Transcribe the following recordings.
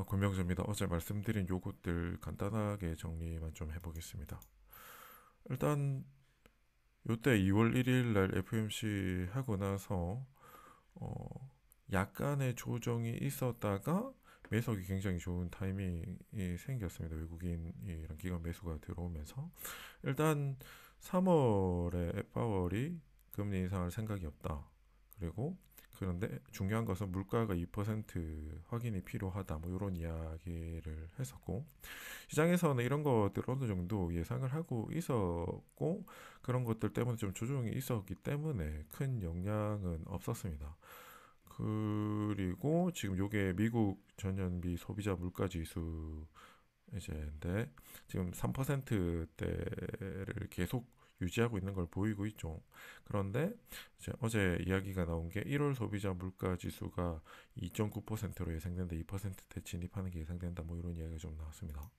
권명주입니다. 어제 말씀드린 요것들 간단하게 정리만 좀 해보겠습니다. 일단 요때 2월 1일 날 FOMC 하고 나서 약간의 조정이 있었다가 매수하기 굉장히 좋은 타이밍이 생겼습니다. 외국인이랑 기관 매수가 들어오면서 일단 3월에 파월이 금리 인상할 생각이 없다. 그리고 그런데 중요한 것은 물가가 2% 확인이 필요하다. 뭐 이런 이야기를 했었고 시장에서는 이런 것들 어느 정도 예상을 하고 있었고 그런 것들 때문에 좀 조정이 있었기 때문에 큰 영향은 없었습니다. 그리고 지금 요게 미국 전년비 소비자 물가 지수 이제인데 지금 3%대를 계속 유지하고 있는 걸 보이고 있죠. 그런데 이제 어제 이야기가 나온 게 1월 소비자 물가 지수가 2.9%로 예상된다, 2%대 진입하는 게 예상된다, 뭐 이런 이야기가 좀 나왔습니다.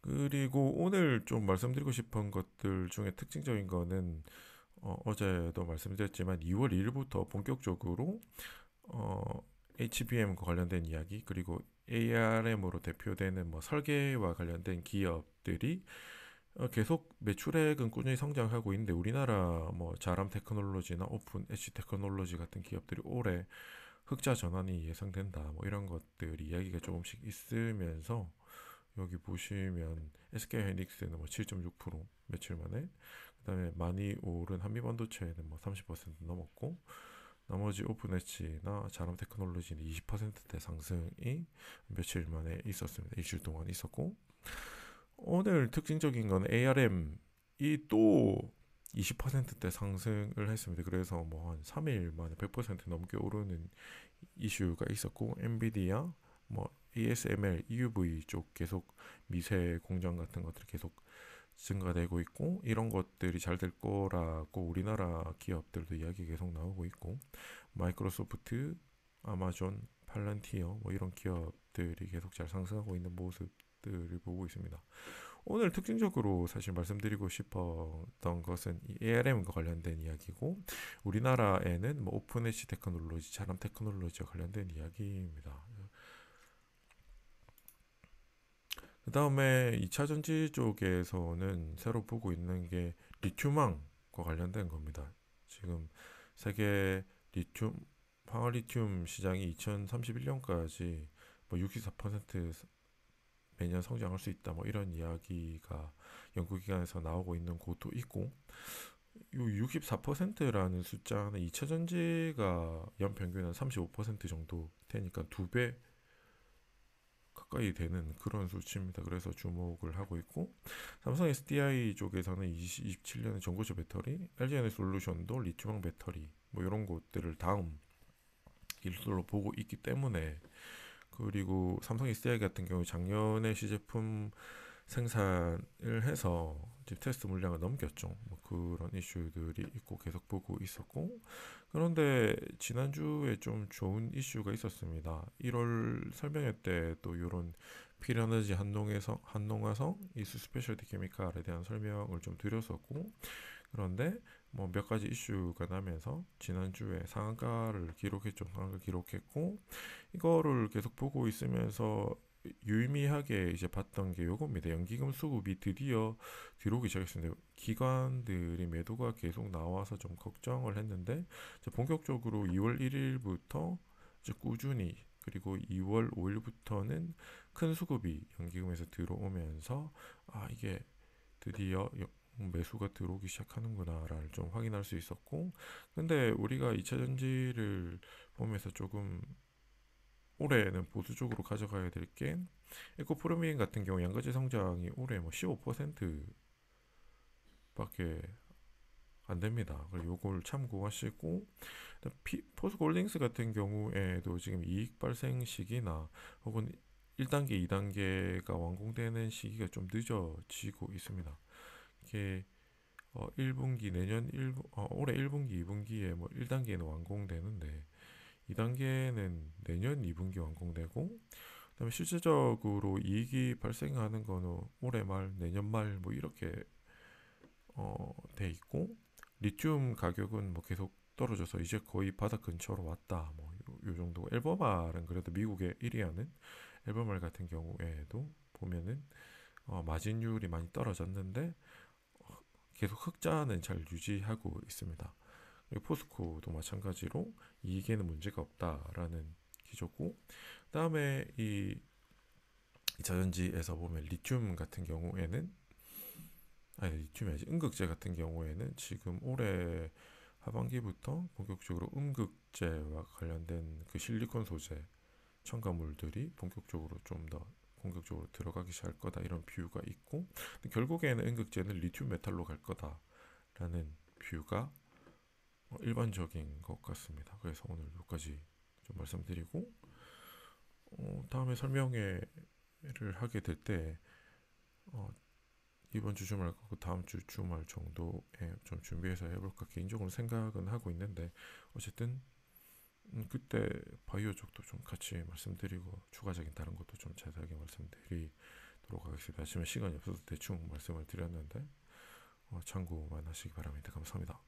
그리고 오늘 좀 말씀드리고 싶은 것들 중에 특징적인 거는 제도 말씀드렸지만 2월 1일부터 본격적으로 어, HBM과 관련된 이야기 그리고 ARM으로 대표되는 뭐 설계와 관련된 기업들이 계속 매출액은 꾸준히 성장하고 있는데 우리나라 뭐 자람 테크놀로지나 오픈 엣지 테크놀로지 같은 기업들이 올해 흑자 전환이 예상된다. 뭐 이런 것들이 이야기가 조금씩 있으면서 여기 보시면 SK하이닉스는 뭐 7.6% 며칠 만에 그다음에 많이 오른 한미반도체는 뭐 30% 넘었고 나머지 오픈 엣지나 자람 테크놀로지는 20%대 상승이 며칠 만에 있었습니다. 일주일 동안 있었고 오늘 특징적인 건 ARM이 또 20%대 상승을 했습니다. 그래서 뭐 한 3일 만에 100% 넘게 오르는 이슈가 있었고 엔비디아 뭐 ASML, EUV 쪽 계속 미세 공정 같은 것들 계속 증가되고 있고 이런 것들이 잘 될 거라고 우리나라 기업들도 이야기 계속 나오고 있고 마이크로소프트, 아마존, 팔란티어 뭐 이런 기업들이 계속 잘 상승하고 있는 모습들을 보고 있습니다. 오늘 특징적으로 사실 말씀드리고 싶었던 것은 이 ARM과 관련된 이야기고 우리나라에는 뭐 오픈 엣지 테크놀로지, 자람 테크놀로지와 관련된 이야기입니다. 그 다음에 2차 전지 쪽에서는 새로 보고 있는 게 리튬왕과 관련된 겁니다. 지금 세계 리튬, 황화리튬 시장이 2031년까지 뭐 64% 매년 성장할 수 있다. 뭐 이런 이야기가 연구기관에서 나오고 있는 곳도 있고, 이 64%라는 숫자는 2차 전지가 연평균 한 35% 정도 되니까 두 배 가까이 되는 그런 수치입니다. 그래서 주목을 하고 있고 삼성 SDI 쪽에서는 2027년에 전고체 배터리, LG에너솔루션도 리튬형 배터리 뭐 이런 것들을 다음 기술로 보고 있기 때문에 그리고 삼성 SDI 같은 경우 작년에 시제품 생산을 해서 이제 테스트 물량을 넘겼죠. 뭐 그런 이슈들이 있고 계속 보고 있었고 그런데 지난주에 좀 좋은 이슈가 있었습니다. 1월 설명회 때 또 이런 피레너지 한농화성 이수 스페셜티 케미칼에 대한 설명을 좀 드렸었고 그런데 뭐 몇 가지 이슈가 나면서 지난주에 상한가를 기록했죠. 상한가 기록했고 이거를 계속 보고 있으면서 유의미하게 이제 봤던 게 요겁니다. 연기금 수급이 드디어 들어오기 시작했습니다. 기관들이 매도가 계속 나와서 좀 걱정을 했는데 본격적으로 2월 1일부터 꾸준히 그리고 2월 5일부터는 큰 수급이 연기금에서 들어오면서 이게 드디어 매수가 들어오기 시작하는구나를 좀 확인할 수 있었고 근데 우리가 2차 전지를 보면서 조금 올해는 보수적으로 가져가야 될 게 에코프로미인 같은 경우 양가지 성장이 올해 뭐 15%밖에 안 됩니다. 그리고 요걸 참고하시고 포스골딩스 같은 경우에도 지금 이익 발생 시기나 혹은 1단계, 2단계가 완공되는 시기가 좀 늦어지고 있습니다. 이게 1분기 내년 1분 올해 1분기, 2분기에 뭐 1단계는 완공되는데 2단계는 내년 2분기 완공되고 그다음에 실질적으로 이익이 발생하는 거는 올해 말, 내년 말 뭐 이렇게 돼 있고 리튬 가격은 뭐 계속 떨어져서 이제 거의 바닥 근처로 왔다. 뭐 요 정도. 앨범알은 그래도 미국에 1위 하는 앨범알 같은 경우에도 보면은 마진율이 많이 떨어졌는데 계속 흑자는 잘 유지하고 있습니다. 그리고 포스코도 마찬가지로 이익에는 문제가 없다라는 기조고, 그다음에 이 자전지에서 보면 리튬 같은 경우에는, 아니 리튬이 아니지, 음극재 같은 경우에는 지금 올해 하반기부터 본격적으로 음극재와 관련된 그 실리콘 소재 첨가물들이 본격적으로 좀 더 공격적으로 들어가기 시작할 거다, 이런 뷰가 있고, 결국에는 음극재는 리튬 메탈로 갈 거다라는 뷰가 일반적인 것 같습니다. 그래서 오늘 여기까지 좀 말씀드리고, 다음에 설명회를 하게 될 때 이번 주 주말 그 다음 주 주말 정도에 좀 준비해서 해볼까 개인적으로 생각은 하고 있는데, 어쨌든 그때 바이오 쪽도 좀 같이 말씀드리고 추가적인 다른 것도 좀 자세하게 말씀드리도록 하겠습니다. 아침에 시간이 없어서 대충 말씀을 드렸는데 참고만 하시기 바랍니다. 감사합니다.